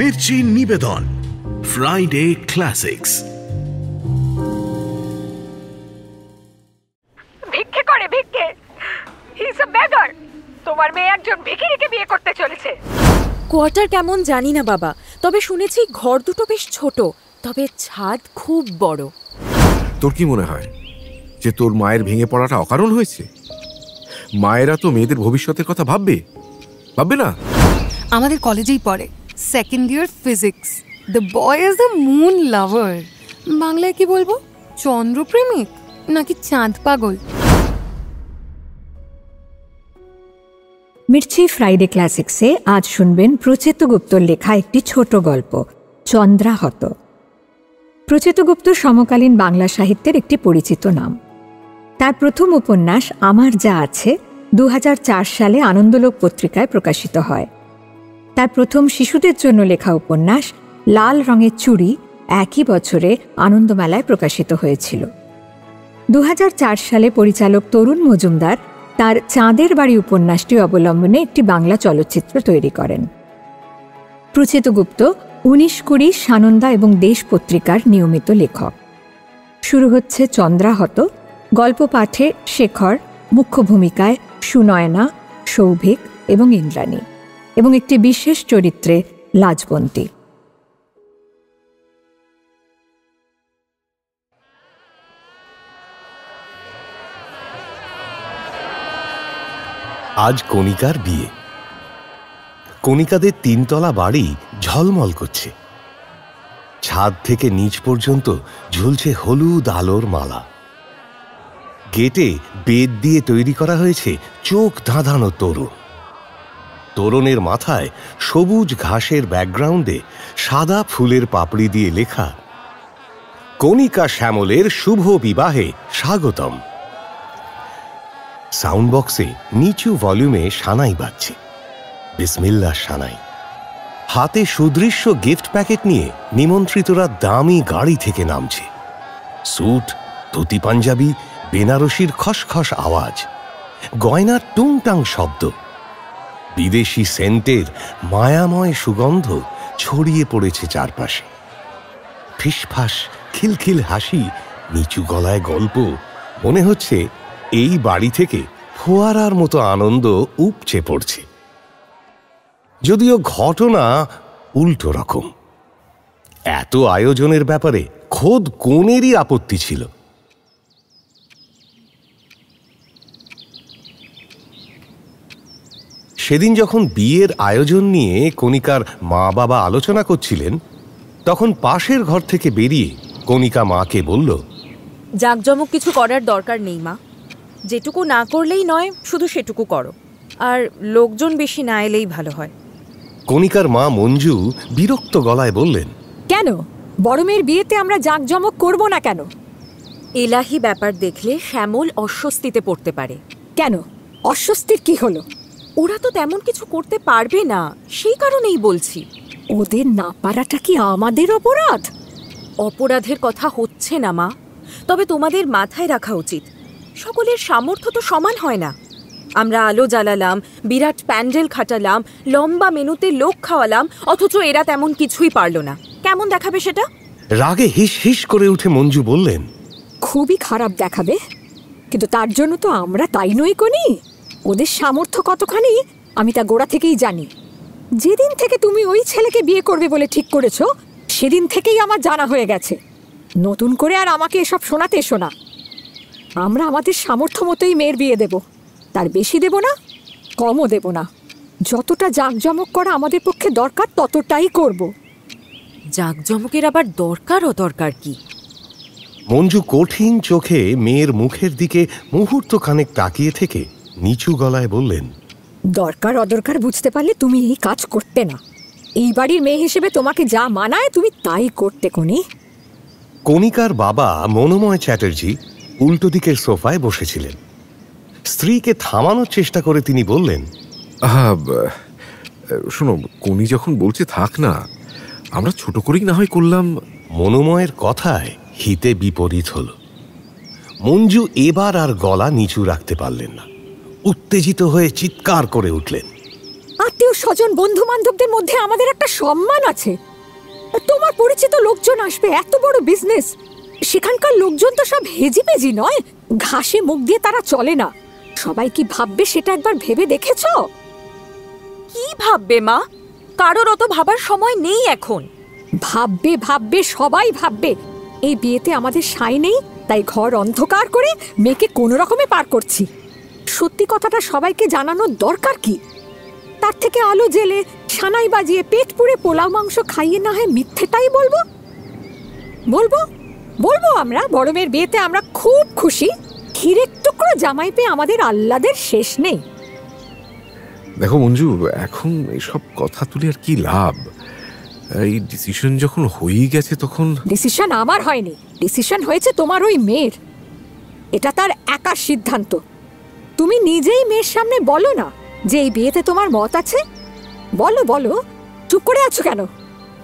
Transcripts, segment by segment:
মির্চি নিবেদন Friday classics. ভিক্ষে করে ভিক্ষে, হি ইজ আ বেগার। তোমার মেয়ে একজন ভিখিরিকে বিয়ে করতে চলেছে। কোয়ার্টার কেমন জানি না বাবা, তবে শুনেছি ঘর দুটো বেশ ছোট, তবে ছাদ খুব বড়। তোর কি মনে হয় যে তোর মায়ের ভেঙে পড়াটা অকারণ হয়েছে? মায়েরা তো মেয়েদের ভবিষ্যতের কথা ভাববে না? আমাদের কলেজেই পড়ে, second year physics. The boy is the moon lover. বাংলায় কি বলবো, চন্দ্রপ্রেমিক নাকি চাঁদ পাগল? মির্চি ফ্রাইডে ক্লাসিক্সে আজ শুনবেন প্রচেত গুপ্তর লেখা একটি ছোট গল্প, চন্দ্রাহত। প্রচেত গুপ্ত সমকালীন বাংলা সাহিত্যের একটি পরিচিত নাম। তার প্রথম উপন্যাস আমার যা আছে 2004 সালে আনন্দলোক পত্রিকায় প্রকাশিত হয়। তার প্রথম শিশুদের জন্য লেখা উপন্যাস লাল রঙের চুড়ি একই বছরে আনন্দমেলায় প্রকাশিত হয়েছিল। 2004 সালে পরিচালক তরুণ মজুমদার তার চাঁদের বাড়ি উপন্যাসটি অবলম্বনে একটি বাংলা চলচ্চিত্র তৈরি করেন। প্রচেত গুপ্ত 19-20 সানন্দা এবং দেশ পত্রিকার নিয়মিত লেখক। শুরু হচ্ছে চন্দ্রাহত। গল্প পাঠে শেখর, মুখ্য ভূমিকায় সুনয়না, সৌভিক এবং ইন্দ্রাণী, এবং একটি বিশেষ চরিত্রে লাজবন্তী। আজ কণিকার বিয়ে। কণিকাদের 3 তলা বাড়ি ঝলমল করছে। ছাদ থেকে নিচ পর্যন্ত ঝুলছে হলুদ আলোর মালা। গেটে বেত দিয়ে তৈরি করা হয়েছে চোখ ধাঁধানো তোরণ। তোরণের মাথায় সবুজ ঘাসের ব্যাকগ্রাউন্ডে সাদা ফুলের পাপড়ি দিয়ে লেখা, কণিকা শ্যামলের শুভ বিবাহে স্বাগতম। সাউন্ড বক্সে নিচু ভলিউমে সানাই বাজছে, বিসমিল্লাহ সানাই। হাতে সুদৃশ্য গিফট প্যাকেট নিয়ে নিমন্ত্রিতরা দামি গাড়ি থেকে নামছে। স্যুট, ধুতি পাঞ্জাবি, বেনারসির খসখস আওয়াজ, গয়নার টুংটাং শব্দ, বিদেশি সেন্টের মায়াময় সুগন্ধ ছড়িয়ে পড়েছে চারপাশে। ফিসফাস খিলখিল হাসি, নিচু গলায় গল্প। মনে হচ্ছে এই বাড়ি থেকে ফোয়ারার মতো আনন্দ উপচে পড়ছে। যদিও ঘটনা উল্টো রকম। এত আয়োজনের ব্যাপারে খোদ কনেরই আপত্তি ছিল। সেদিন যখন বিয়ের আয়োজন নিয়ে কণিকার মা বাবা আলোচনা করছিলেন, তখন পাশের ঘর থেকে বেরিয়ে কণিকা মাকে বলল, জাঁকজমক কিছু করার দরকার নেই মা, যেটুকু না করলেই নয় শুধু সেটুকু করো, আর লোকজন বেশি না এলেই ভালো হয়। কণিকার মা মঞ্জু বিরক্ত গলায় বললেন, কেন বড় মেয়ের বিয়েতে আমরা জাঁকজমক করব না কেন? এলাহি ব্যাপার দেখলে শ্যামল অস্বস্তিতে পড়তে পারে। কেন, অস্বস্তির কি হলো? ওরা তো তেমন কিছু করতে পারবে না, সেই কারণেই বলছি। ওদের না পারাটা কি আমাদের অপরাধ? অপরাধের কথা হচ্ছে না মা, তবে তোমাদের মাথায় রাখা উচিত সকলের সামর্থ্য তো সমান হয় না। আমরা আলো জ্বালালাম, বিরাট প্যান্ডেল খাটালাম, লম্বা মেনুতে লোক খাওয়ালাম, অথচ এরা তেমন কিছুই পারলো না। কেমন দেখাবে সেটা? রাগে হিস হিস করে উঠে মঞ্জু বললেন, খুবই খারাপ দেখাবে, কিন্তু তার জন্য তো আমরা তাই নই কোনি। ওদের সামর্থ্য কতখানি আমি তা গোড়া থেকেই জানি। যেদিন থেকে তুমি ওই ছেলেকে বিয়ে করবে বলে ঠিক করেছো, সেদিন থেকেই আমার জানা হয়ে গেছে। নতুন করে আর আমাকে এসব শোনাতে এসো না। আমরা আমাদের সামর্থ্য মতোই মেয়ের বিয়ে দেব, তার বেশি দেব না, কমও দেব না। যতটা জাঁকজমক করা আমাদের পক্ষে দরকার ততটাই করব। জাঁকজমকের আবার দরকার অদরকার কি? মঞ্জু কঠিন চোখে মেয়ের মুখের দিকে মুহূর্তখানেক তাকিয়ে থেকে নিচু গলায় বললেন, দরকার অদরকার বুঝতে পারলে তুমি এই কাজ করতে না। এই বাড়ির মেয়ে হিসেবে তোমাকে যা মানায় তুমি তাই করতে কোনি। কণিকার বাবা মনোময় চ্যাটার্জি উল্টো দিকের সোফায় বসেছিলেন। স্ত্রীকে থামানোর চেষ্টা করে তিনি বললেন, শোনো, কনি যখন বলছে থাক না, আমরা ছোট করেই না হয় করলাম। মনোময়ের কথায় হিতে বিপরীত হল। মঞ্জু এবার আর গলা নিচু রাখতে পারলেন না। উত্তেজিত হয়ে চিৎকার করে উঠলেন, আত্মীয় স্বজন বন্ধু বান্ধবদের মধ্যে আমাদের একটা সম্মান আছে। তোমার পরিচিত লোকজন আসবে, এত বড় বিজনেস, সেখানকার লোকজন তো সব হেজিমেজি নয়, ঘাসে মুখ দিয়ে তারা চলে না। সবাই কি ভাববে সেটা একবার ভেবে দেখেছ? কি ভাববে মা? কারোর অত ভাবার সময় নেই এখন। ভাববে ভাববে, সবাই ভাববে। এই বিয়েতে আমাদের সাই নেই, তাই ঘর অন্ধকার করে মেয়েকে কোনো রকমে পার করছি। সত্যি কথাটা সবাইকে জানানোর দরকার কি? তার থেকে আলো জেলে সানাই বাজিয়ে পেট পুড়ে পোলাও মাংস খাইয়ে না হয় মিথ্যেটাই বলবো। বলবো বলবো আমরা বড় মেয়ের বিয়েতে আমরা খুব খুশি, ক্ষীরের টুকরো জামাই পেয়ে আমাদের আহ্লাদের শেষ নেই। দেখো মঞ্জু, এখন এসব কথা তুলে আর কি লাভ? এই ডিসিশন যখন হয়েই গেছে তখন। ডিসিশন আমার হয়নি, ডিসিশন হয়েছে তোমার ওই মেয়ের। এটা তার একার সিদ্ধান্ত। তুমি নিজেই মেয়ের সামনে বলো না যে এই বিয়েতে তোমার মত আছে। বলো বলো, চুপ করে আছো কেন?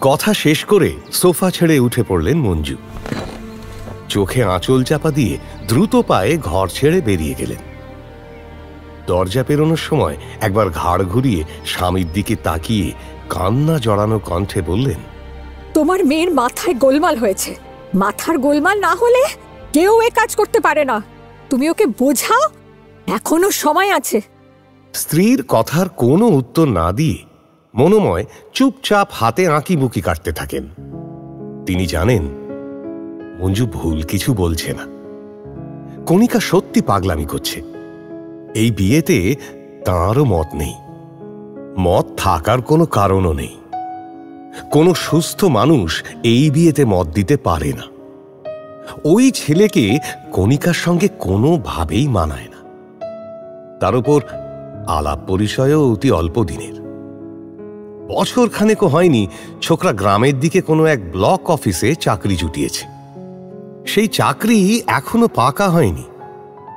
কথা শেষ করে সোফা ছেড়ে উঠে পড়লেন মঞ্জু। চোখে আঁচল চাপা দিয়ে দ্রুত পায়ে ঘর ছেড়ে বেরিয়ে গেলেন। দরজা পেরোনোর সময় একবার ঘাড় ঘুরিয়ে স্বামীর দিকে তাকিয়ে কান্না জড়ানো কণ্ঠে বললেন, তোমার মেয়ের মাথায় গোলমাল হয়েছে। মাথার গোলমাল না হলে কেউ এ কাজ করতে পারে না। তুমি ওকে বোঝাও, এখনো সময় আছে। স্ত্রীর কথার কোনো উত্তর না দিয়ে মনোময় চুপচাপ হাতে আঁকি বুকি কাটতে থাকেন। তিনি জানেন মঞ্জু ভুল কিছু বলছে না। কণিকা সত্যি পাগলামি করছে। এই বিয়েতে তাঁরও মত নেই, মত থাকার কোনো কারণও নেই। কোনো সুস্থ মানুষ এই বিয়েতে মত দিতে পারে না। ওই ছেলেকে কণিকার সঙ্গে কোনোভাবেই মানায় না। তার উপর আলাপ পরিচয়ও অতি অল্প দিনের। বছর খানেকও হয়নি ছোকরা গ্রামের দিকে কোনো এক ব্লক অফিসে চাকরি জুটিয়েছে। সেই চাকরি এখনো পাকা হয়নি,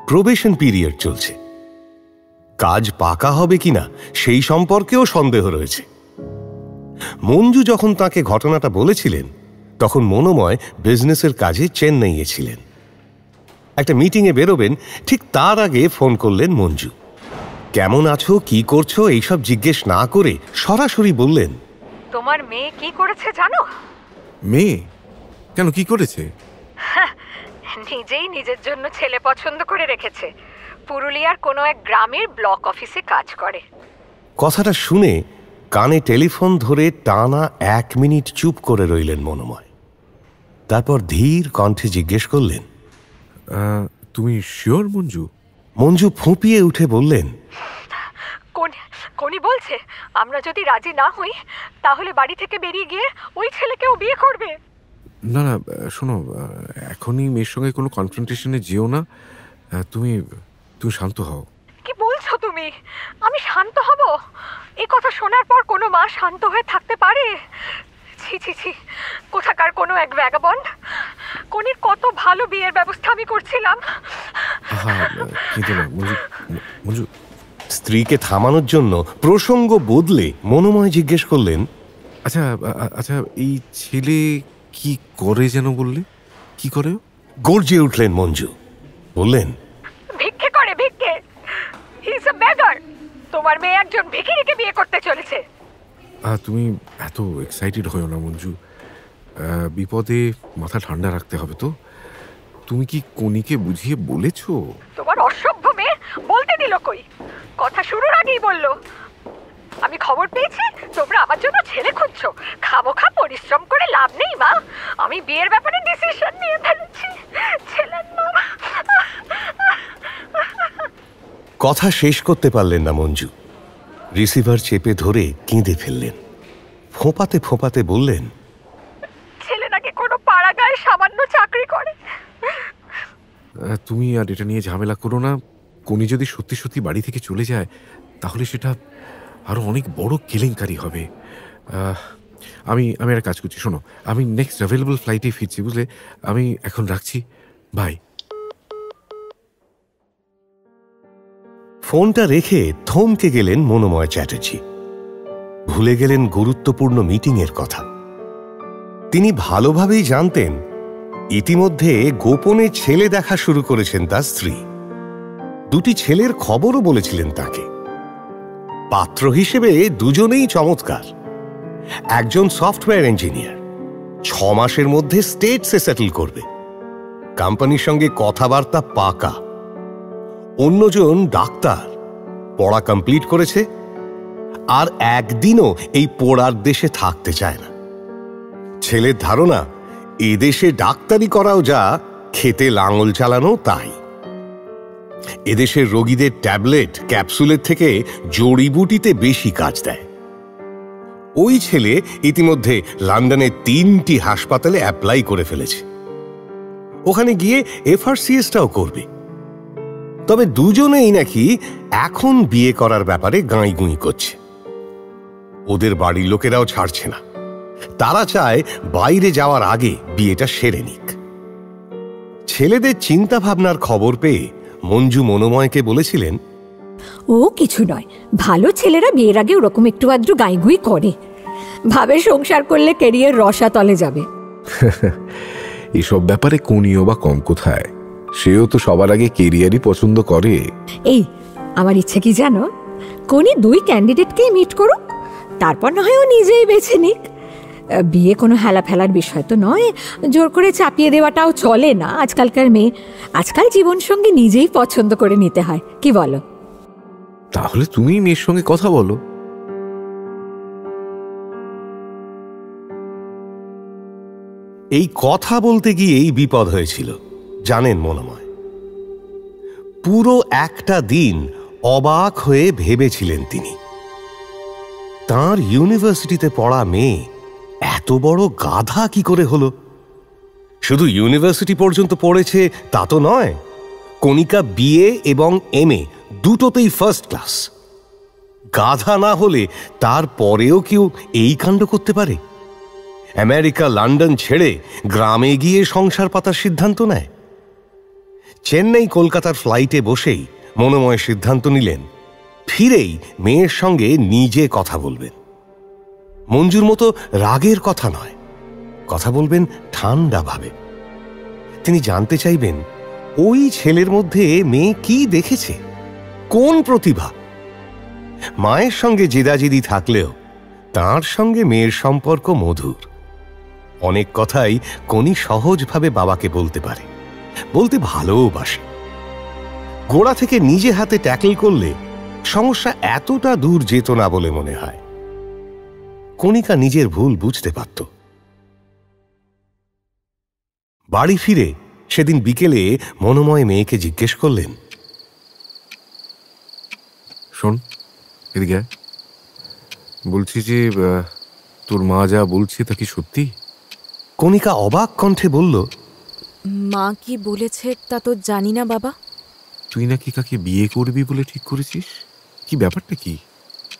প্রবেশন পিরিয়ড চলছে। কাজ পাকা হবে কিনা সেই সম্পর্কেও সন্দেহ রয়েছে। মঞ্জু যখন তাকে ঘটনাটা বলেছিলেন তখন মনোময় বিজনেসের কাজে চেন্নাইয়ে ছিলেন। একটা মিটিংয়ে বেরোবেন, ঠিক তার আগে ফোন করলেন মঞ্জু। কেমন আছো, কি করছো এইসব জিজ্ঞেস না করে সরাসরি বললেন, তোমার মেয়ে কি করেছে জানো? মেয়ে? কেন, কি করেছে? নিজেই নিজের জন্য ছেলে পছন্দ করে রেখেছে। পুরুলিয়ার কোনো এক গ্রামের ব্লক অফিসে কাজ করে। কথাটা শুনে কানে টেলিফোন ধরে টানা 1 মিনিট চুপ করে রইলেন মনোময়। তারপর ধীর কণ্ঠে জিজ্ঞেস করলেন, তুমি শিওর মঞ্জু? মঞ্জু ফুঁপিয়ে উঠে বললেন, কোনি বলছে আমরা যদি রাজি না হই তাহলে বাড়ি থেকে বেরিয়ে গিয়ে ওই ছেলেকেও বিয়ে করবে। না না, শোনো, এখনই মেয়ের সঙ্গে কোনো কনফ্রন্টেশনে যেও না। তুমি শান্ত হও। কি বলছো তুমি? আমি শান্ত হব? এই কথা শোনার পর কোনো মা শান্ত হয়ে থাকতে পারে? ছি ছি ছি, কোথাকার কোনো এক ভ্যাগাবন্ড। কোনির কত ভালো বিয়ের ব্যবস্থা আমি করছিলাম। কিন্তু না মঞ্জু। স্ত্রীকে থামানোর জন্য প্রসঙ্গ বদলে মনোময় জিজ্ঞেস করলেন, আচ্ছা আচ্ছা, এই ছেলে কি করে যেন বললে? কি করে? গর্জে উঠলেন মঞ্জু। বললেন, ভিক্ষে করে, ভিক্ষে। He is a বেগার। তোমার মেয়ে একজন ভিখিরিকে বিয়ে করতে চলেছে। তুমি এত এক্সাইটেড হও না মঞ্জু। বিপদে মাথা ঠান্ডা রাখতে হবে তো। তুমি কি কনিকে বুঝিয়ে বলেছো? তোমার অসভ্য মেয়ে বলতে দিল কই? কথা শুরুর আগেই বললো, আমি খবর পেয়েছি তোমরা আমার জন্য ছেলে খুঁজছো। খামোখা পরিশ্রম করে লাভ নেই মা। আমি বিয়ের ব্যাপারে ডিসিশন নিয়ে ফেলেছি। ছেলের নাম। কথা শেষ করতে পারলেন না মঞ্জু। রিসিভার চেপে ধরে কেঁদে ফেললেন। ফোঁপাতে ফোঁপাতে বললেন, ছেলে নাকি কোনো পাড়া গায়ে সামান্য চাকরি করে। তুমি আর এটা নিয়ে ঝামেলা করো না। কোনি যদি সত্যি সত্যি বাড়ি থেকে চলে যায় তাহলে সেটা আরো অনেক বড় কেলেঙ্কারি হবে। আমি একটা কাজ করছি, শোনো, আমি নেক্সট অ্যাভেলেবল ফ্লাইটে ফিরছি, বুঝলে? আমি এখন রাখছি, বাই। ফোনটা রেখে থমকে গেলেন মনোময় চ্যাটার্জি। ভুলে গেলেন গুরুত্বপূর্ণ মিটিংয়ের কথা। তিনি ভালোভাবেই জানতেন ইতিমধ্যে গোপনে ছেলে দেখা শুরু করেছেন তার স্ত্রী। 2টি ছেলের খবরও বলেছিলেন তাকে। পাত্র হিসেবে দুজনেই চমৎকার। একজন সফটওয়্যার ইঞ্জিনিয়ার, 6 মাসের মধ্যে স্টেটসে সেটেল করবে, কোম্পানির সঙ্গে কথাবার্তা পাকা। অন্যজন ডাক্তার, পড়া কমপ্লিট করেছে, আর একদিনও এই পোড়ার দেশে থাকতে চায় না। ছেলের ধারণা এদেশে ডাক্তারি করাও যা, খেতে লাঙল চালানো তাই। এদেশের রোগীদের ট্যাবলেট ক্যাপসুলের থেকে জড়িবুটিতে বেশি কাজ দেয়। ওই ছেলে ইতিমধ্যে লন্ডনের 3টি হাসপাতালে অ্যাপ্লাই করে ফেলেছে, ওখানে গিয়ে FRCS-টাও করবে। তবে দুজনেই নাকি এখন বিয়ে করার ব্যাপারে গাঁইগুঁই করছে। ওদের বাড়ির লোকেরাও ছাড়ছে না, তারা চায় বাইরে যাওয়ার আগে বিয়েটা সেরে নিক। ছেলেদের চিন্তা ভাবনার খবর পেয়ে মঞ্জু মনোময়কে বলেছিলেন, ও কিছু নয়, ভালো ছেলেরা বিয়ের আগে ওরকম একটু আদ্রু গাইগুই করে, ভাবে সংসার করলে ক্যারিয়ার রসাতলে যাবে। এসব ব্যাপারে কোনিও বা কম কোথায়, সেও তো সবার আগে কেরিয়ারই পছন্দ করে। এই আমার ইচ্ছে কি জানো, কোনি 2 ক্যান্ডিডেটকেই মিট করুক, তারপর না হয় ও নিজেই বেছে নিক। বিয়ে কোনো হেলা ফেলার বিষয় তো নয়, জোর করে চাপিয়ে দেওয়াটাও চলে না আজকালকার মেয়ে। আজকাল জীবনসঙ্গী নিজেই পছন্দ করে নিতে হয়, কি বলো? তাহলে তুমি মেয়ের সঙ্গে কথা বলো। এই কথা বলতে গিয়েই বিপদ হয়েছিল, জানেন মনোময়। পুরো একটা দিন অবাক হয়ে ভেবেছিলেন তিনি, তাঁর ইউনিভার্সিটিতে পড়া মেয়ে এত বড় গাধা কি করে হলো। শুধু ইউনিভার্সিটি পর্যন্ত পড়েছে তা তো নয়, কণিকা BA এবং MA দুটোতেই ফার্স্ট ক্লাস। গাধা না হলে তার পরেও কেউ এই কাণ্ড করতে পারে? আমেরিকা লন্ডন ছেড়ে গ্রামে গিয়ে সংসার পাতার সিদ্ধান্ত নেয়। চেন্নাই কলকাতার ফ্লাইটে বসেই মনোময় সিদ্ধান্ত নিলেন ফিরেই মেয়ের সঙ্গে নিজে কথা বলবেন। মঞ্জুর মতো রাগের কথা নয়, কথা বলবেন ঠান্ডাভাবে। তিনি জানতে চাইবেন ওই ছেলের মধ্যে মেয়ে কি দেখেছে, কোন প্রতিভা। মায়ের সঙ্গে জেদাজেদি থাকলেও তার সঙ্গে মেয়ের সম্পর্ক মধুর। অনেক কথাই কোনি সহজভাবে বাবাকে বলতে পারে, বলতে ভালোবাসে। গোড়া থেকে নিজে হাতে ট্যাকল করলে সমস্যা এতটা দূর যেত না বলে মনে হয়। কণিকা নিজের ভুল বুঝতে পারত। বাড়ি ফিরে সেদিন বিকেলে মনোময় মেয়েকে জিজ্ঞেস করলেন, শোন এদিকে, বলছি যে তোর মা যা বলছে তা কি সত্যি? কণিকা অবাক কণ্ঠে বলল, মা কি বলেছে তা তো জানি না বাবা। তুই নাকি কাকে বিয়ে করবি বলে ঠিক করেছিস, কি ব্যাপারটা কি?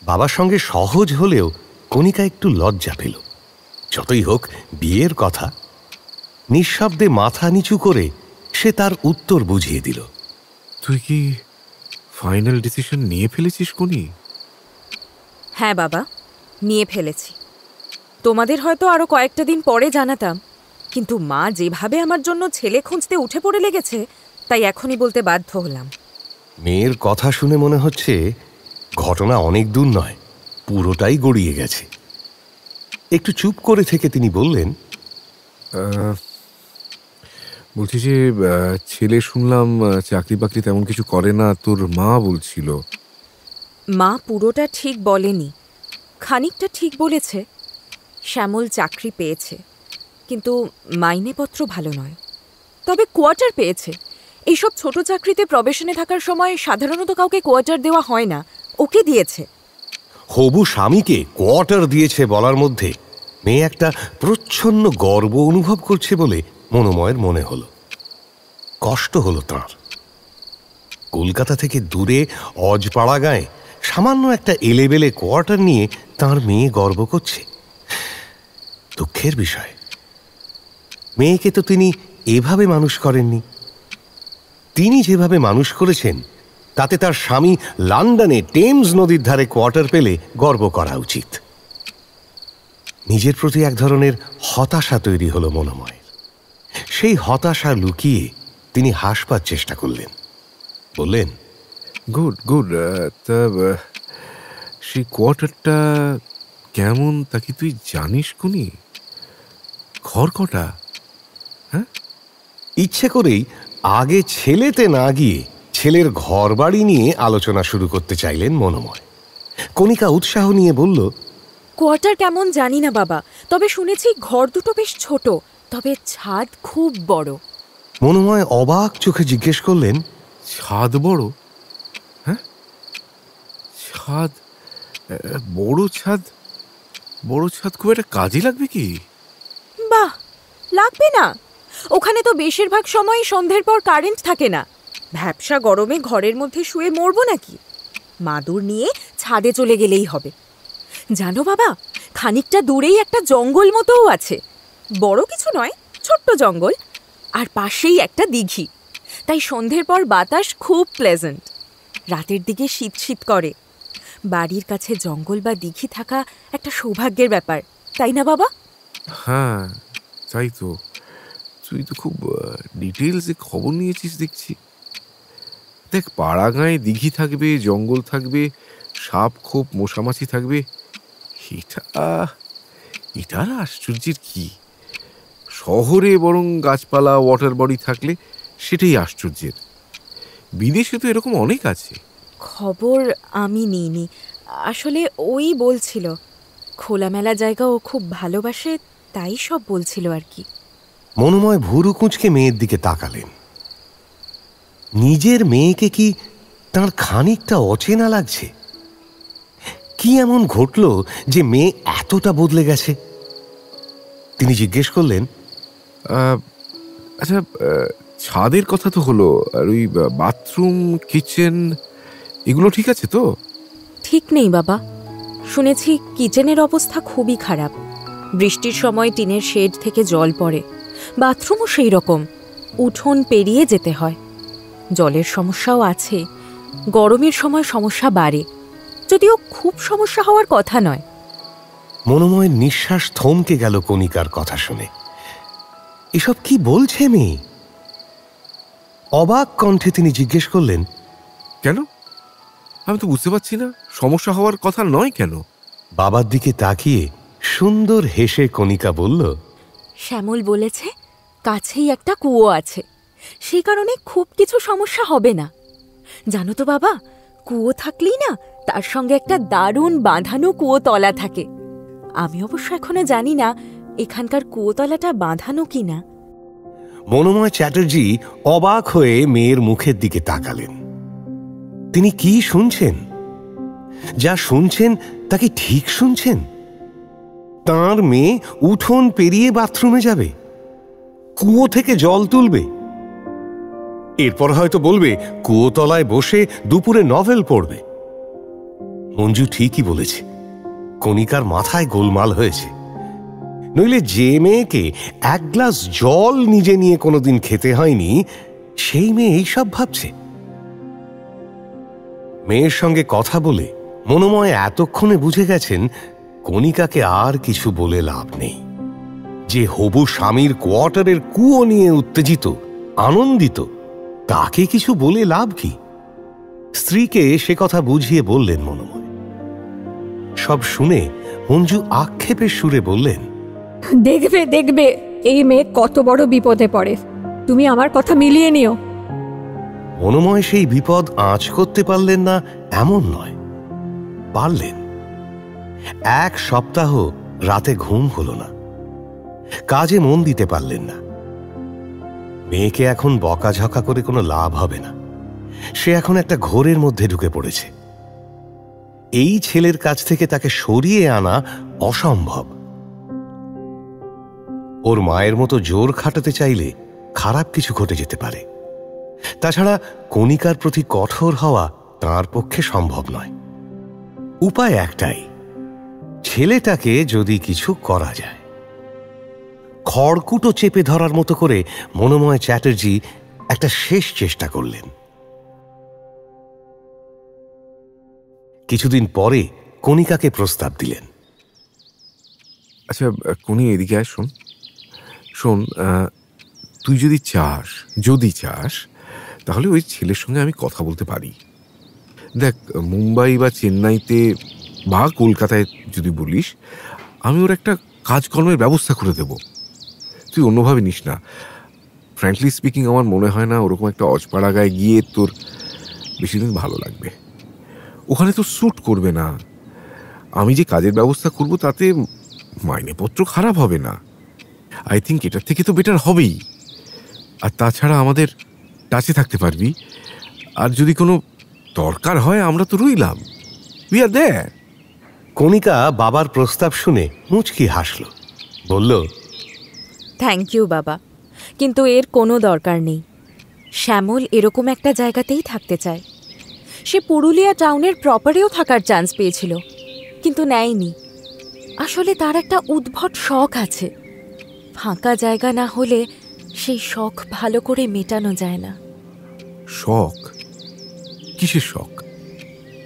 বাবার সঙ্গে সহজ হলেও কণিকা একটু লজ্জা পেল। যতই হোক বিয়ের কথা। নিঃশব্দে মাথা নিচু করে সে তার উত্তর বুঝিয়ে দিল। তুই কি ফাইনাল ডিসিশন নিয়ে ফেলেছিস কোনি? হ্যাঁ বাবা, নিয়ে ফেলেছি। তোমাদের হয়তো আরো কয়েকটা দিন পরে জানাতাম, কিন্তু মা যেভাবে আমার জন্য ছেলে খুঁজতে উঠে পড়ে লেগেছে, তাই এখনই বলতে বাধ্য হলাম। মেয়ের কথা শুনে মনে হচ্ছে ঘটনা অনেক দূর নয়, পুরোটাই গড়িয়ে গেছে। একটু চুপ করে থেকে তিনি বললেন, বলছি যে ছেলে শুনলাম চাকরি বাকরি তেমন কিছু করে না, তোর মা বলছিল। মা পুরোটা ঠিক বলেনি, খানিকটা ঠিক বলেছে। শ্যামল চাকরি পেয়েছে, কিন্তু মাইনেপত্র ভালো নয়, তবে কোয়ার্টার পেয়েছে। এইসব ছোট চাকরিতে প্রবেশনে থাকার সময় সাধারণত কাউকে কোয়ার্টার দেওয়া হয় না, ওকে দিয়েছে। হবু স্বামীকে কোয়ার্টার দিয়েছে বলার মধ্যে মেয়ে একটা প্রচ্ছন্ন গর্ব অনুভব করছে বলে মনোময়ের মনে হলো। কষ্ট হলো তাঁর। কলকাতা থেকে দূরে অজপাড়া গায়ে সামান্য একটা এলেবেলে কোয়ার্টার নিয়ে তাঁর মেয়ে গর্ব করছে। দুঃখের বিষয়, মেয়েকে তো তিনি এভাবে মানুষ করেননি। তিনি যেভাবে মানুষ করেছেন তাতে তার স্বামী লন্ডনে টেমস নদীর ধারে কোয়ার্টার পেলে গর্ব করা উচিত। নিজের প্রতি এক ধরনের হতাশা তৈরি হলো মনোময়ের। সেই হতাশা লুকিয়ে তিনি হাসবার চেষ্টা করলেন। বললেন, গুড গুড, তা সেই কোয়ার্টারটা কেমন তা কি তুই জানিস কোনি? ঘর কটা? হ্যাঁ, ইচ্ছে করেই আগে ছেলেতে না গিয়ে ছেলের ঘর বাড়ি নিয়ে আলোচনা শুরু করতে চাইলেন মনোময়। কণিকা উৎসাহ নিয়ে বলল, কোয়ার্টার কেমন জানি না বাবা, তবে শুনেছি ঘর দুটো বেশ ছোট, তবে ছাদ খুব বড়। মনোময় অবাক চোখে জিজ্ঞেস করলেন, ছাদ বড়? হ্যাঁ, ছাদ, বড় ছাদ? বড় ছাদ খুব একটা কাজে লাগবে কি? বাহ, লাগবে না। ওখানে তো বেশিরভাগ সময় সন্ধ্যের পর কারেন্ট থাকে না। ভ্যাপসা গরমে ঘরের মধ্যে শুয়ে মরবো নাকি? মাদুর নিয়ে ছাদে চলে গেলেই হবে। জানো বাবা, খানিকটা দূরেই একটা জঙ্গল মতোও আছে। বড় কিছু নয়, ছোট্ট জঙ্গল, আর পাশেই একটা দিঘি। তাই সন্ধ্যের পর বাতাস খুব প্লেজেন্ট। রাতের দিকে শীত শীত করে। বাড়ির কাছে জঙ্গল বা দিঘি থাকা একটা সৌভাগ্যের ব্যাপার, তাই না বাবা? হ্যাঁ, তাই তো। তুই তো খুব ডিটেলসে খবর নিয়েছিস দেখছি। দেখ, পাড়া গাঁয়ে দিঘি থাকবে, জঙ্গল থাকবে, সাপ খোপ মশামাছি থাকবে, এটা আশ্চর্যের কি? শহরে বরং গাছপালা ওয়াটার বডি থাকলে সেটাই আশ্চর্যের। বিদেশে তো এরকম অনেক আছে। খবর আমি নিইনি, আসলে ওই বলছিল খোলামেলা জায়গা ও খুব ভালোবাসে, তাই সব বলছিল আর কি। মনোময় ভুরু কুঁচকে মেয়ের দিকে তাকালেন। নিজের মেয়েকে কি তার খানিকটা অচেনা লাগছে? কি এমন ঘটল যে মেয়ে এতটা বদলে গেছে? তিনি জিজ্ঞেস করলেন, আচ্ছা, ছাদের কথা তো হলো, আর ওই বাথরুম কিচেন এগুলো ঠিক আছে তো? ঠিক নেই বাবা, শুনেছি কিচেনের অবস্থা খুবই খারাপ। বৃষ্টির সময় টিনের শেড থেকে জল পড়ে। বাথরুমও সেই রকম, উঠোন পেরিয়ে যেতে হয়। জলের সমস্যাও আছে। গরমের সময় সমস্যা বাড়ে, যদিও খুব সমস্যা হওয়ার কথা নয়। মনোময়ের নিঃশ্বাস থমকে গেল কণিকার কথা শুনে। এসব কি বলছে মেয়ে? অবাক কণ্ঠে তিনি জিজ্ঞেস করলেন, কেন? আমি তো বুঝতে পারছি না, সমস্যা হওয়ার কথা নয় কেন? বাবার দিকে তাকিয়ে সুন্দর হেসে কণিকা বলল, শ্যামল বলেছে কাছেই একটা কুয়ো আছে, সেই কারণে খুব কিছু সমস্যা হবে না। জানো তো বাবা, কুয়ো থাকলেই না তার সঙ্গে একটা দারুণ বাঁধানো কুয়োতলা থাকে। আমি অবশ্য এখনো জানি না এখানকার কুয়োতলাটা বাঁধানো কিনা। মনোময় চ্যাটার্জি অবাক হয়ে মেয়ের মুখের দিকে তাকালেন। তিনি কি শুনছেন? যা শুনছেন তা কি ঠিক শুনছেন? তাঁর মেয়ে উঠোন পেরিয়ে বাথরুমে যাবে, কুয়ো থেকে জল তুলবে, এরপর হয়তো বলবে কুয়োতলায় বসে দুপুরে নভেল পড়বে। মঞ্জু ঠিকই বলেছে, কণিকার মাথায় গোলমাল হয়েছে। নইলে যে মেয়েকে এক গ্লাস জল নিজে নিয়ে কোনোদিন খেতে হয়নি, সেই মেয়ে এইসব ভাবছে। মেয়ের সঙ্গে কথা বলে মনোময় এতক্ষণে বুঝে গেছেন কণিকাকে আর কিছু বলে লাভ নেই। যে হবু স্বামীর কোয়ার্টারের কুয়ো নিয়ে উত্তেজিত, আনন্দিত, তাকে কিছু বলে লাভ কি? স্ত্রীকে সে কথা বুঝিয়ে বললেন মনোময়। সব শুনে মঞ্জু আক্ষেপের সুরে বললেন, দেখবে দেখবে এই মেয়ে কত বড় বিপদে পড়ে, তুমি আমার কথা মিলিয়ে নিও। মনোময় সেই বিপদ আঁচ করতে পারলেন না এমন নয়, পারলেন। এক সপ্তাহ রাতে ঘুম হলো না, কাজে মন দিতে পারলেন না। মেয়েকে এখন বকাঝকা করে কোনো লাভ হবে না। সে এখন একটা ঘোরের মধ্যে ঢুকে পড়েছে। এই ছেলের কাছ থেকে তাকে সরিয়ে আনা অসম্ভব। ওর মায়ের মতো জোর খাটাতে চাইলে খারাপ কিছু ঘটে যেতে পারে। তাছাড়া কণিকার প্রতি কঠোর হওয়া তার পক্ষে সম্ভব নয়। উপায় একটাই, ছেলেটাকে যদি কিছু করা যায়। খড়কুটো চেপে ধরার মতো করে মনোময় চ্যাটার্জি একটা শেষ চেষ্টা করলেন। কিছুদিন পরে কণিকাকে প্রস্তাব দিলেন। আচ্ছা কণি, এদিকে আয়, শোন শোন, তুই যদি চাস তাহলে ওই ছেলের সঙ্গে আমি কথা বলতে পারি। দেখ, মুম্বাই বা চেন্নাইতে বা কলকাতায় যদি বলিস, আমি ওর একটা কাজকর্মের ব্যবস্থা করে দেব। তুই অন্যভাবে নিস না। ফ্র্যাঙ্কলি স্পিকিং, আমার মনে হয় না ওরকম একটা অজপাড়া গায়ে গিয়ে তোর বেশি দিন ভালো লাগবে। ওখানে তো স্যুট করবে না। আমি যে কাজের ব্যবস্থা করব তাতে মাইনেপত্র খারাপ হবে না। আই থিঙ্ক এটার থেকে তো বেটার হবেই। আর তাছাড়া আমাদের টাচে থাকতে পারবি। আর যদি কোনো দরকার হয় আমরা তো রইলাম, উই আর দেয়ার। কণিকা বাবার প্রস্তাব শুনে মুচকি হাসল, বলল, থ্যাংক ইউ বাবা, কিন্তু এর কোনো দরকার নেই। শ্যামল এরকম একটা জায়গাতেই থাকতে চায়। সে পুরুলিয়া টাউনের প্রপারেও থাকার চান্স পেয়েছিল, কিন্তু নেয়নি। আসলে তার একটা উদ্ভট শখ আছে। ফাঁকা জায়গা না হলে সেই শখ ভালো করে মেটানো যায় না। শখ? কিসের শখ?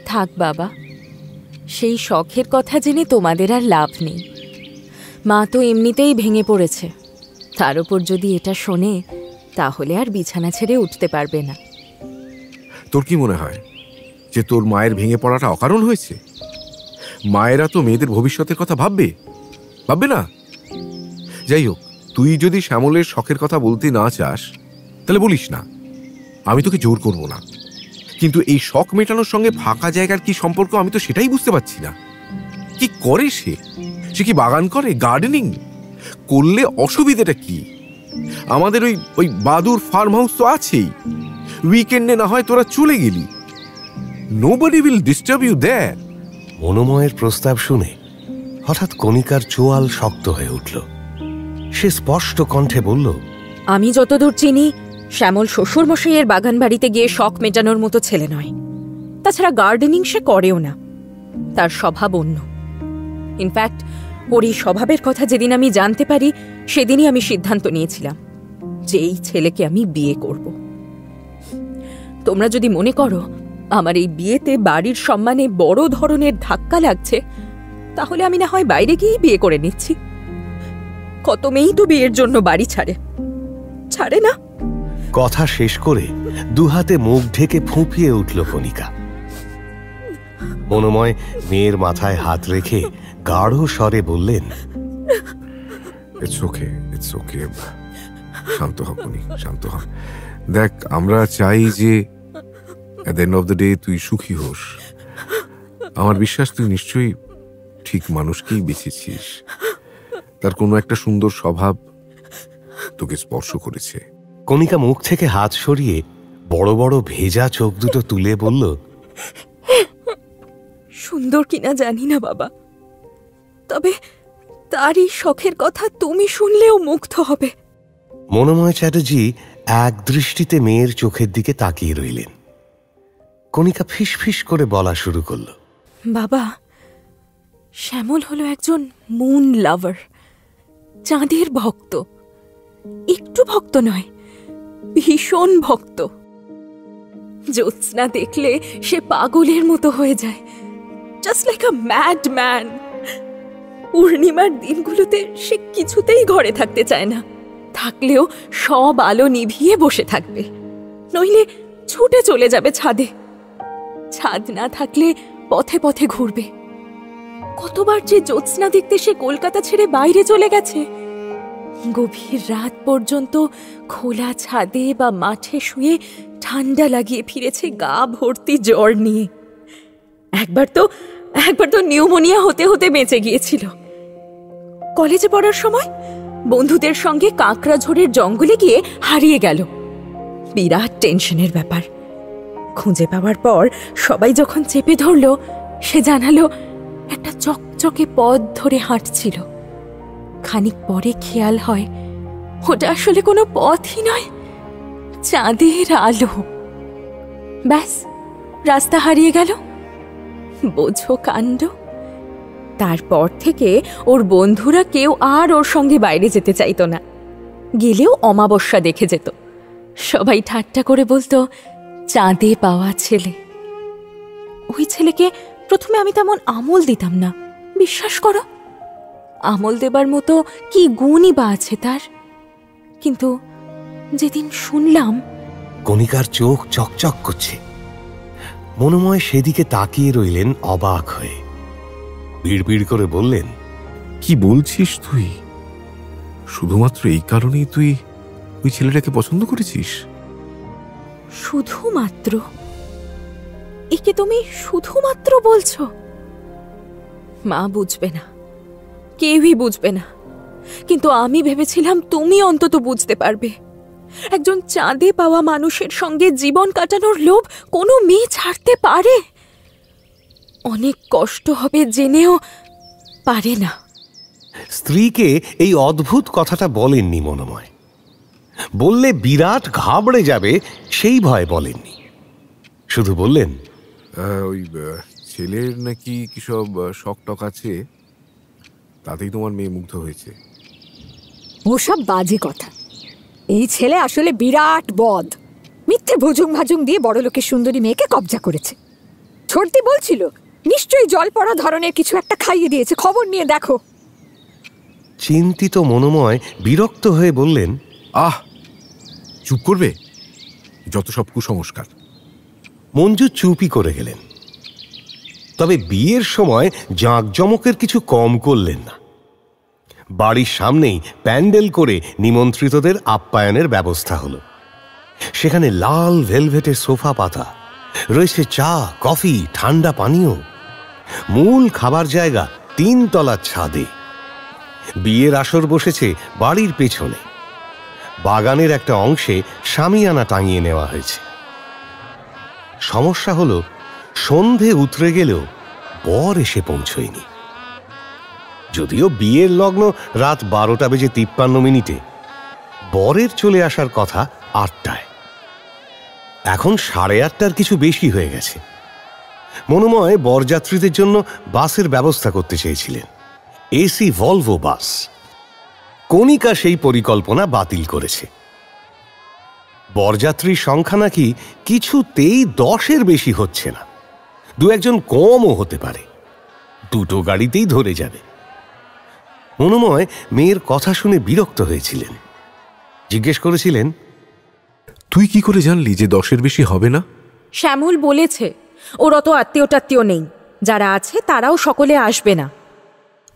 থাক বাবা, সেই শখের কথা জেনে তোমাদের আর লাভ নেই। মা তো এমনিতেই ভেঙে পড়েছে, তার উপর যদি এটা শোনে তাহলে আর বিছানা ছেড়ে উঠতে পারবে না। তোর কি মনে হয় যে তোর মায়ের ভেঙে পড়াটা অকারণ হয়েছে? মায়েরা তো মেয়েদের ভবিষ্যতের কথা ভাববে না? যাই হোক, তুই যদি শ্যামলের শখের কথা বলতে না চাস তাহলে বলিস না, আমি তোকে জোর করব না। কিন্তু এই শখ মেটানোর সঙ্গে ফাঁকা জায়গার কি সম্পর্ক আমি তো সেটাই বুঝতে পারছি না। কি করে সে কি বাগান করে, গার্ডেনিং করলে অসুবিধাটা কি? আমাদের ওই বাদুর ফার্ম হাউস তো আছেই, উইকেন্ডে না হয় তোরা চলে গেলি, nobody will disturb you there. মনোময়ের প্রস্তাব শুনে হঠাৎ কণিকার চোয়াল শক্ত হয়ে উঠল। সে স্পষ্ট কণ্ঠে বলল, আমি যতদূর চিনি শ্যামল শ্বশুরমশাইয়ের বাগান বাড়িতে গিয়ে শখ মেটানোর মতো ছেলে নয়। তাছাড়া গার্ডেনিং সে করেও না, তার স্বভাব অন্য। ইনফ্যাক্ট ওর এই স্বভাবের কথা যেদিন আমি জানতে পারি সেদিনই আমি সিদ্ধান্ত নিয়েছিলাম যে এই ছেলেকে আমি বিয়ে করব। তোমরা যদি মনে করো আমার এই বিয়েতে বাড়ির সম্মানে বড় ধরনের ধাক্কা লাগছে, তাহলে আমি না হয় বাইরে গিয়েই বিয়ে করে নিচ্ছি। কত মেয়েই তো বিয়ের জন্য বাড়ি ছাড়ে না। কথা শেষ করে দুহাতে মুখ ঢেকে ফুঁপিয়ে উঠল কণিকা। মনোময় মেয়ের মাথায় হাত রেখে গাঢ় স্বরে বললেন, ইটস ওকে, শান্ত হ কণি, শান্ত হ। দেখ, আমরা চাই যে at the end of the day তুই সুখী হোস। আমার বিশ্বাস তুই নিশ্চয়ই ঠিক মানুষকেই বেছেছিস। তার কোনো একটা সুন্দর স্বভাব তোকে স্পর্শ করেছে। কণিকা মুখ থেকে হাত সরিয়ে বড় বড় ভেজা চোখ দুটো তুলে বলল, সুন্দর কিনা জানি না বাবা, তবে তার এই শখের কথা তুমি শুনলেও মুগ্ধ হবে। মনোময় চ্যাটার্জি এক দৃষ্টিতে মেয়ের চোখের দিকে তাকিয়ে রইলেন। কণিকা ফিসফিস করে বলা শুরু করল, বাবা, শ্যামল হলো একজন মুন লাভার, চাঁদের ভক্ত। একটু ভক্ত নয়, ভীষণ ভক্ত। জ্যোৎস্না দেখলে সে পাগলের মতো হয়ে যায়, জাস্ট লাইক আ ম্যাড ম্যান। পূর্ণিমার দিনগুলোতে সে কিছুতেই ঘরে থাকতে চায় না, থাকলেও সব আলো নিভিয়ে বসে থাকবে, নইলে ছুটে চলে যাবে ছাদে। ছাদ না থাকলে পথে পথে ঘুরবে। কতবার যে জ্যোৎস্না দেখতে সে কলকাতা ছেড়ে বাইরে চলে গেছে, গভীর রাত পর্যন্ত খোলা ছাদে বা মাঠে শুয়ে ঠান্ডা লাগিয়ে ফিরেছে গা ভর্তি জ্বর নিয়ে। একবার তো নিউমোনিয়া হতে হতে বেঁচে গিয়েছিল। কলেজে পড়ার সময় বন্ধুদের সঙ্গে কাঁকড়াঝোড়ের জঙ্গলে গিয়ে হারিয়ে গেল। বিরাট টেনশনের ব্যাপার। খুঁজে পাওয়ার পর সবাই যখন চেপে ধরল, সে জানালো একটা চকচকে পথ ধরে হাঁটছিল। খানিক পরে খেয়াল হয় ওটা আসলে কোনো পথই নয়, চাঁদের আলো। ব্যাস, রাস্তা হারিয়ে গেল। বোঝো কাণ্ড। তারপর থেকে ওর বন্ধুরা কেউ আর ওর সঙ্গে বাইরে যেতে চাইতো না। গেলেও অমাবস্যা দেখে যেত। সবাই ঠাট্টা করে বলতো, চাঁদে পাওয়া ছেলে। ওই ছেলেকে প্রথমে আমি তেমন আমল দিতাম না, বিশ্বাস করো। আমল দেবার মতো কি গুণই বা আছে তার। কিন্তু যেদিন শুনলাম। কণিকার চোখ চকচক করছে। মনোময় সেদিকে তাকিয়ে রইলেন অবাক হয়ে। বিড়বিড় করে বললেন, কি বলছিস তুই? শুধুমাত্র এই কারণেই তুই ওই ছেলেটাকে পছন্দ করেছিস? শুধুমাত্র? একে তুমি শুধুমাত্র বলছো? মা বুঝবে না, কেউই বুঝবে না, কিন্তু আমি ভেবেছিলাম তুমি অন্তত বুঝতে পারবে। একজন চাঁদে পাওয়া মানুষের সঙ্গে জীবন কাটানোর লোভ কোনো মেয়ে ছাড়তে পারে? অনেক কষ্ট হবে জেনেও পারে না। স্ত্রীকে এই অদ্ভুত কথাটা বলেননি মনোময়। বললে বিরাট ঘাবড়ে যাবে সেই ভয় বলেননি। শুধু বললেন, ওই ছেলের নাকি কি সব শখ টক আছে, তাতেই তোমার মেয়ে মুগ্ধ হয়েছে। ওসব বাজে কথা। এই ছেলে আসলে বিরাট বদ। মিথ্যে ভুজুং ভাজুং দিয়ে বড় লোকের সুন্দরী মেয়েকে কবজা করেছে। ছোটদি বলছিল নিশ্চয়ই জল পড়া ধরনের কিছু একটা খাইয়ে দিয়েছে, খবর নিয়ে দেখো। চিন্তিত মনোময় বিরক্ত হয়ে বললেন, আহ, চুপ করবে, যত সব কুসংস্কার। মঞ্জু চুপই করে গেলেন। তবে বিয়ের সময় জাঁকজমকের কিছু কম করলেন না। বাড়ির সামনেই প্যান্ডেল করে নিমন্ত্রিতদের আপ্যায়নের ব্যবস্থা হলো। সেখানে লাল ভেলভেটের সোফা পাতা রয়েছে, চা, কফি, ঠান্ডা পানীয়। মূল খাবার জায়গা 3 তলার ছাদে। বিয়ের আসর বসেছে বাড়ির পেছনে। বাগানের একটা অংশে শামিয়ানা টাঙিয়ে নেওয়া হয়েছে। সমস্যা হলো, সন্ধে উতরে গেলেও বর এসে পৌঁছয়নি। যদিও বিয়ের লগ্ন রাত 12:53 বরের চলে আসার কথা 8টায়। এখন 8:30টার কিছু বেশি হয়ে গেছে। মনোময় বরযাত্রীদের জন্য বাসের ব্যবস্থা করতে চেয়েছিলেন, এসি ভলভো বাস। কণিকা সেই পরিকল্পনা বাতিল করেছে। বরযাত্রীর সংখ্যা নাকি কিছুতেই 10-এর বেশি হচ্ছে না। 2-1জন কমও হতে পারে। 2টো গাড়িতেই ধরে যাবে। মনোময় মেয়ের কথা শুনে বিরক্ত হয়েছিলেন। জিজ্ঞেস করেছিলেন, তুই কি করে জানলি যে 10-এর বেশি হবে না? শ্যামল বলেছে ওর অত আত্মীয় টাত্মীয় নেই, যারা আছে তারাও সকলে আসবে না।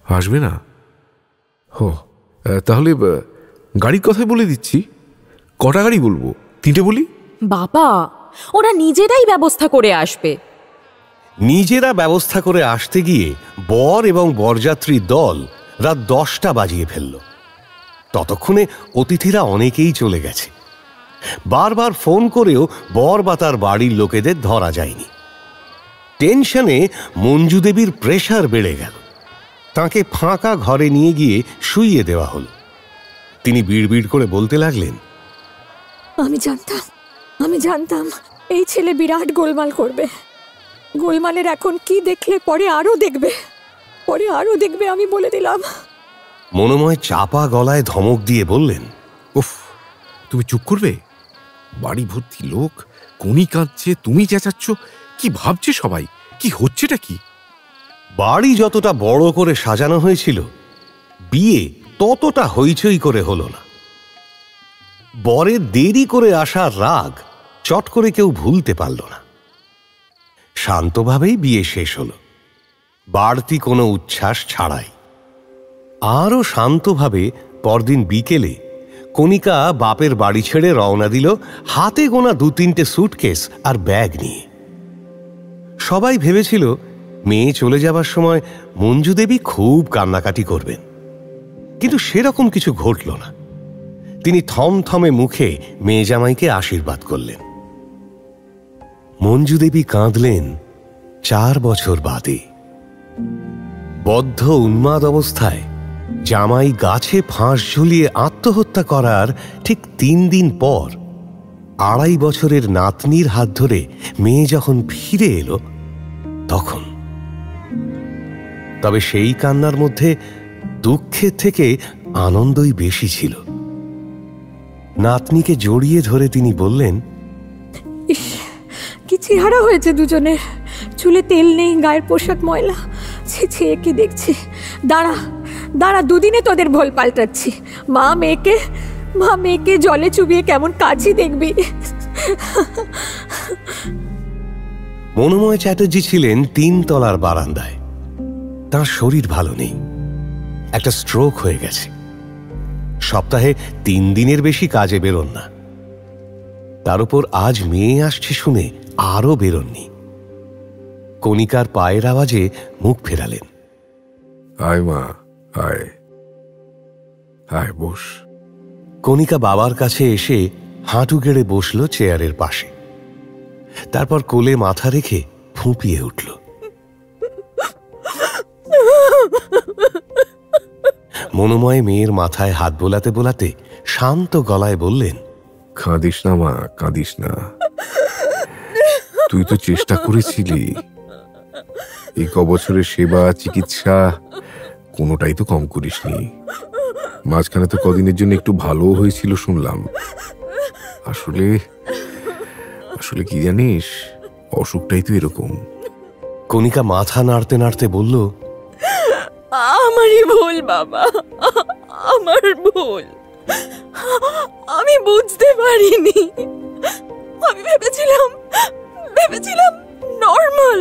আসবে না? হো, তাহলে গাড়ির কথাই বলে দিচ্ছি। কটা গাড়ি বলবো? 3টে বলি? বাবা, ওরা নিজেরাই ব্যবস্থা করে আসবে। নিজেরা ব্যবস্থা করে আসতে গিয়ে বর এবং বরযাত্রীর দল রাত 10টা বাজিয়ে ফেলল। ততক্ষণে অতিথিরা অনেকেই চলে গেছে। বারবার ফোন করেও বর বা তার বাড়ির লোকেদের ধরা যায়নি। টেনশনে মঞ্জু দেবীর প্রেশার বেড়ে গেল। তাকে ফাঁকা ঘরে নিয়ে গিয়ে শুইয়ে দেওয়া হলো। তিনি বিড়বিড় করে বলতে লাগলেন, আমি জানতাম এই ছেলে বিরাট গোলমাল করবে। গোলমালের এখন কি দেখলে পরে আরো দেখবে, আমি বলে দিলাম। মনোময় চাপা গলায় ধমক দিয়ে বললেন, উফ, তুমি চুপ করবে? বাড়ি ভর্তি লোক, কোনি কাঁদছে, তুমি চেঁচাচ্ছ। কি ভাবছে সবাই? কি হচ্ছেটা কি? বাড়ি যতটা বড় করে সাজানো হয়েছিল, বিয়ে ততটা হইচই করে হলো না। বরের দেরি করে আসার রাগ চট করে কেউ ভুলতে পারল না। শান্তভাবেই বিয়ে শেষ হলো, বাড়তি কোনো উচ্ছ্বাস ছাড়াই। আরও শান্তভাবে পরদিন বিকেলে কণিকা বাপের বাড়ি ছেড়ে রওনা দিল, হাতে গোনা 2-3টে সুটকেস আর ব্যাগ নিয়ে। সবাই ভেবেছিল মেয়ে চলে যাবার সময় মঞ্জু দেবী খুব কান্নাকাটি করবেন, কিন্তু সেরকম কিছু ঘটল না। তিনি থমথমে মুখে মেয়ে জামাইকে আশীর্বাদ করলেন। মঞ্জু দেবী কাঁদলেন 4 বছর বাদে। বদ্ধ উন্মাদ অবস্থায় জামাই গাছে ফাঁস ঝুলিয়ে আত্মহত্যা করার ঠিক 3 দিন পর 2.5 বছরের নাতনির হাত ধরে মেয়ে যখন ফিরে এলো তখন। তবে সেই কান্নার মধ্যে দুঃখের থেকে আনন্দই বেশি ছিল। নাতনিকে জড়িয়ে ধরে তিনি বললেন, ইস, কি চেহারা হয়েছে দুজনের। চুলে তেল নেই, গায়ের পোশাক ময়লা। ছি, কি দেখছি। দাঁড়া 2 দিনে তোদের ভোল পাল্টাচ্ছি। মা মেয়েকে জলে চুবিয়ে কেমন কাছি দেখবি। মনোময় চ্যাটার্জি ছিলেন 3 তলার বারান্দায়। তার শরীর ভালো নেই, একটা স্ট্রোক হয়ে গেছে। সপ্তাহে 3 দিনের বেশি কাজে বেরোন না। তার উপর আজ মেয়ে আসছে শুনে আরো বেরোননি। কণিকার পায়ের আওয়াজে মুখ ফেরালেন। আয় মা, আয় আয়, বস। কণিকা বাবার কাছে এসে হাঁটু গেড়ে বসল চেয়ারের পাশে। তারপর কোলে মাথা রেখে ফুঁপিয়ে উঠল। মনোময় মেয়ের মাথায় হাত বোলাতে বোলাতে শান্ত গলায় বললেন, কাঁদিস না মা, কাঁদিস না। তুই তো চেষ্টা করেছিলি, এই কবছরের সেবা চিকিৎসা কোনোটাই তো কম করিসনি। মাঝখানে তো কদিনের জন্য একটু ভালো হয়েছিল শুনলাম। আসলে আসলে কি জানিস, অসুখটাই তো এরকম। কণিকা মাথা নাড়তে নাড়তে বলল, আমারই ভুল বাবা, আমার ভুল। আমি বুঝতে পারিনি। আমি ভেবেছিলাম নর্মাল।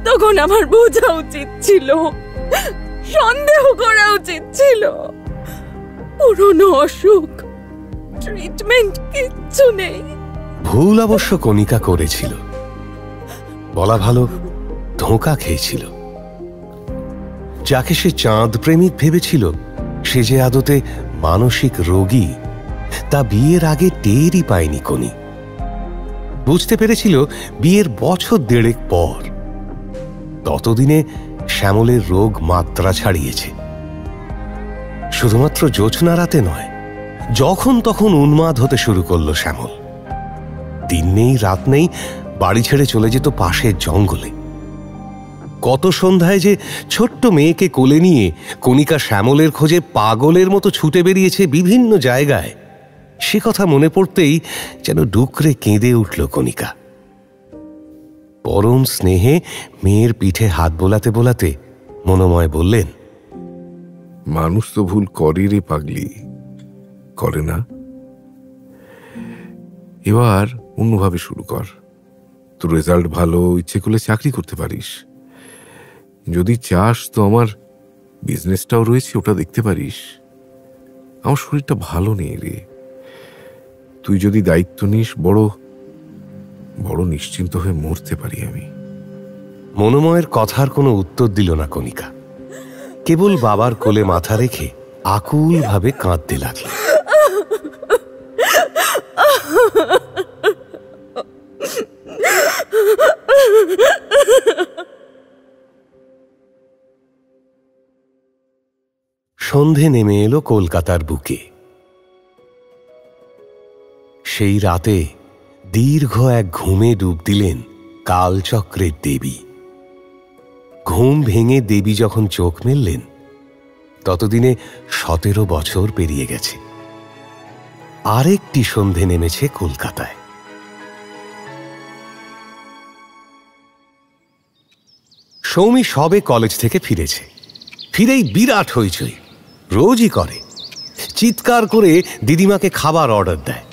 তখন আমার বোঝা উচিত ছিল, সন্দেহ করা উচিত ছিল। পুরনো অসুখ, ট্রিটমেন্ট কিচ্ছু নেই। ভুল অবশ্য কণিকা করেছিল, বলা ভালো ধোঁকা খেয়েছিল। যাকে সে চাঁদ প্রেমিক ভেবেছিল, সে যে আদতে মানসিক রোগী, তা বিয়ের আগে টেরই পায়নি কণি। বুঝতে পেরেছিল বিয়ের বছর 1.5 পর। ততদিনে শ্যামলের রোগ মাত্রা ছাড়িয়েছে। শুধুমাত্র জ্যোৎস্না রাতে নয়, যখন তখন উন্মাদ হতে শুরু করলো শ্যামল। দিন নেই রাত নেই, বাড়ি ছেড়ে চলে যেত পাশের জঙ্গলে। কত সন্ধ্যায় যে ছোট্ট মেয়েকে কোলে নিয়ে কণিকা শ্যামলের খোঁজে পাগলের মতো ছুটে বেরিয়েছে বিভিন্ন জায়গায়, সে কথা মনে পড়তেই যেন ডুকরে কেঁদে উঠল কণিকা। পরম স্নেহে মেয়ের পিঠে হাত বোলাতে বোলাতে মনোময় বললেন, মানুষ তো ভুল করে রে পাগলি, করে না? এবার অন্যভাবে শুরু কর। তোর রেজাল্ট ভালো, ইচ্ছে করলে চাকরি করতে পারিস। যদি চাস তো আমার বিজনেসটাও রয়েছে, ওটা দেখতে পারিস। আমার শরীরটা ভালো নেই রে। তুই যদি দায়িত্ব নিস, বড় বড় নিশ্চিন্ত হয়ে মরতে পারি আমি। মনোময়ের কথার কোনো উত্তর দিল না কণিকা। কেবল বাবার কোলে মাথা রেখে আকুল ভাবে কাঁদতে লাগল। সন্ধে নেমে এলো কলকাতার বুকে। সেই রাতে দীর্ঘ এক ঘুমে ডুব দিলেন কালচক্রের দেবী। ঘুম ভেঙে দেবী যখন চোখ মেললেন, ততদিনে 17 বছর পেরিয়ে গেছে। আরেকটি সন্ধে নেমেছে কলকাতায়। সৌমি সবে কলেজ থেকে ফিরেছে। ফিরেই বিরাট হইচই, রোজই করে। চিৎকার করে দিদিমাকে খাবার অর্ডার দেয়।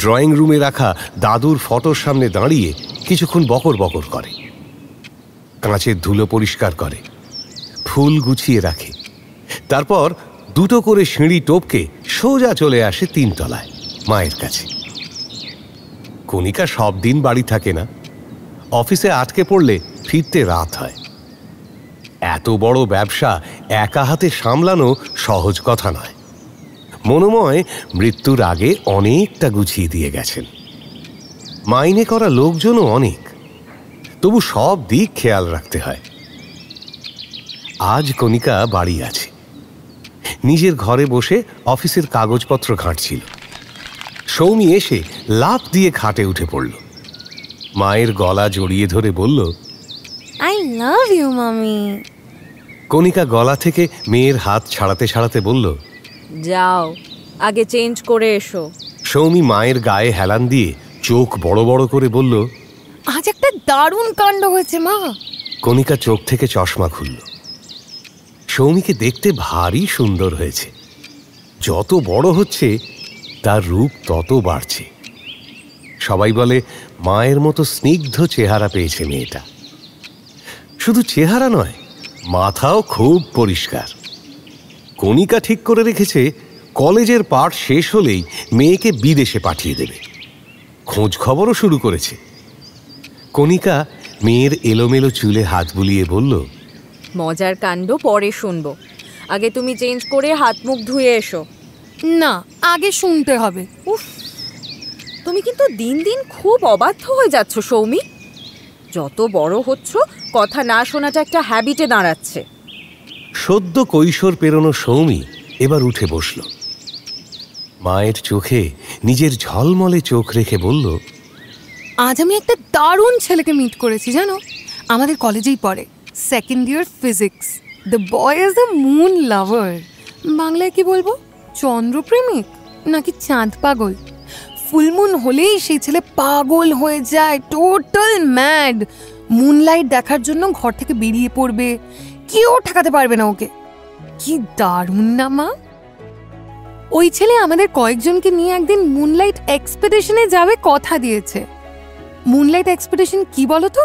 ড্রয়িং রুমে রাখা দাদুর ফটোর সামনে দাঁড়িয়ে কিছুক্ষণ বকর বকর করে। কাঁচের ধুলো পরিষ্কার করে, ফুল গুছিয়ে রাখে। তারপর 2টো করে সিঁড়ি টপকে সোজা চলে আসে 3 তলায় মায়ের কাছে। কণিকা সব দিন বাড়ি থাকে না, অফিসে আটকে পড়লে ফিরতে রাত হয়। এত বড় ব্যবসা একা হাতে সামলানো সহজ কথা নয়। মনোময় মৃত্যুর আগে অনেকটা গুছিয়ে দিয়ে গেছেন। মাইনে করা লোকজনও অনেক, তবু সব দিক খেয়াল রাখতে হয়। আজ কণিকা বাড়ি আছে। নিজের ঘরে বসে অফিসের কাগজপত্র ঘাঁটছিল। সৌমি এসে লাফ দিয়ে খাটে উঠে পড়ল। মায়ের গলা জড়িয়ে ধরে বলল, আই লাভ ইউ মামি। কণিকা গলা থেকে মেয়ের হাত ছাড়াতে ছাড়াতে বলল, যাও, আগে চেঞ্জ করে এসো। সৌমি মায়ের গায়ে হেলান দিয়ে চোখ বড় বড় করে বলল, আজ একটা দারুণ কাণ্ড হয়েছে মা। কণিকা চোখ থেকে চশমা খুলল। সৌমিকে দেখতে ভারী সুন্দর হয়েছে। যত বড় হচ্ছে তার রূপ তত বাড়ছে। সবাই বলে মায়ের মতো স্নিগ্ধ চেহারা পেয়েছে মেয়েটা। শুধু চেহারা নয়, মাথাও খুব পরিষ্কার। কণিকা ঠিক করে রেখেছে কলেজের পাঠ শেষ হলেই মেয়েকে বিদেশে পাঠিয়ে দেবে। খোঁজ খবরও শুরু করেছে। কণিকা মেয়ের এলোমেলো চুলে হাত বুলিয়ে বলল, মজার কাণ্ড পরে শুনবো, আগে তুমি চেঞ্জ করে হাত মুখ ধুয়ে এসো। না, আগে শুনতে হবে। উফ, তুমি কিন্তু দিন দিন খুব অবাধ্য হয়ে যাচ্ছ সৌমি। যত বড় হচ্ছ কথা না শোনাটা একটা হ্যাবিটে দাঁড়াচ্ছে। সদ্য কৈশোর পেরোনো সৌমি এবার উঠে বসল। মায়ের চোখে নিজের ঝলমলে চোখ রেখে বলল, আজ আমি একটা দারুণ ছেলেকে মিট করেছি জানো, আমাদের কলেজেই পড়ে, second year physics. The boy is the moon lover. বাংলায় কি বলবো, চন্দ্রপ্রেমিক নাকি চাঁদ পাগল। ফুলমুন হলেই সেই ছেলে পাগল হয়ে যায়, টোটাল ম্যাড। মুনলাইট দেখার জন্য ঘর থেকে বেরিয়ে পড়বে, কেউ ঠেকাতে পারবে না ওকে। কি দারুণ না মা। ওই ছেলে আমাদের কয়েকজনকে নিয়ে একদিন মুনলাইট এক্সপেডিশনে যাবে কথা দিয়েছে। মুনলাইট এক্সপেডিশন কি বলো তো?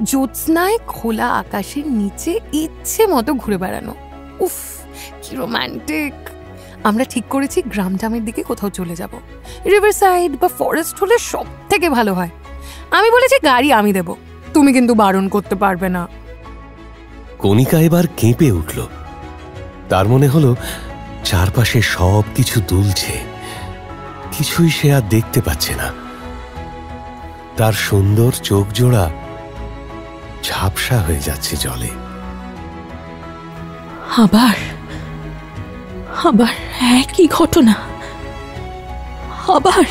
জ্যোৎস্নায় খোলা আকাশের নিচে ইচ্ছে মতো ঘুরে বেড়ানো। উফ, কি রোম্যান্টিক। আমরা ঠিক করেছি গ্রামটামের দিকে কোথাও চলে যাব। রিভার সাইড বা ফরেস্ট হলে সব থেকে ভালো হয়। আমি বলেছি গাড়ি আমি দেব, তুমি কিন্তু বারণ করতে পারবে না। কণিকা এবার কেঁপে উঠল। তার মনে হলো চারপাশে সব কিছু দুলছে, কিছুই সে আর দেখতে পাচ্ছে না। তার সুন্দর চোখ জোড়া ঝাপসা হয়ে যাচ্ছে জলে। আবার আবার একই ঘটনা, আবার।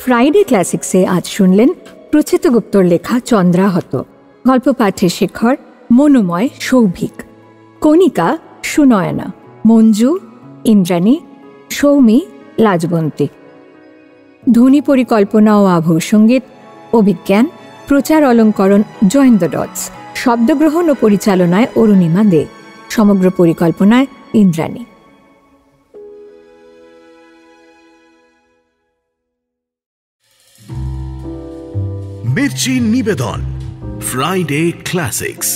ফ্রাইডে ক্লাসিক্সে আজ শুনলেন প্রচিত গুপ্তর লেখা চন্দ্রাহত। গল্প পাঠে শেখর, মনোময় সৌভিক, কণিকা সুনয়না, মঞ্জু ইন্দ্রাণী, সৌমি লাজবন্তী। ধ্বনি পরিকল্পনা ও আবহ সঙ্গীত অভিজ্ঞান, প্রচার অলঙ্করণ জয়েন দ্য ডটস, শব্দগ্রহণ ও পরিচালনায় অরুণিমা দে, সমগ্র পরিকল্পনায় ইন্দ্রাণী। মির্চি নিবেদন ফ্রাইডে ক্লাসিক্স।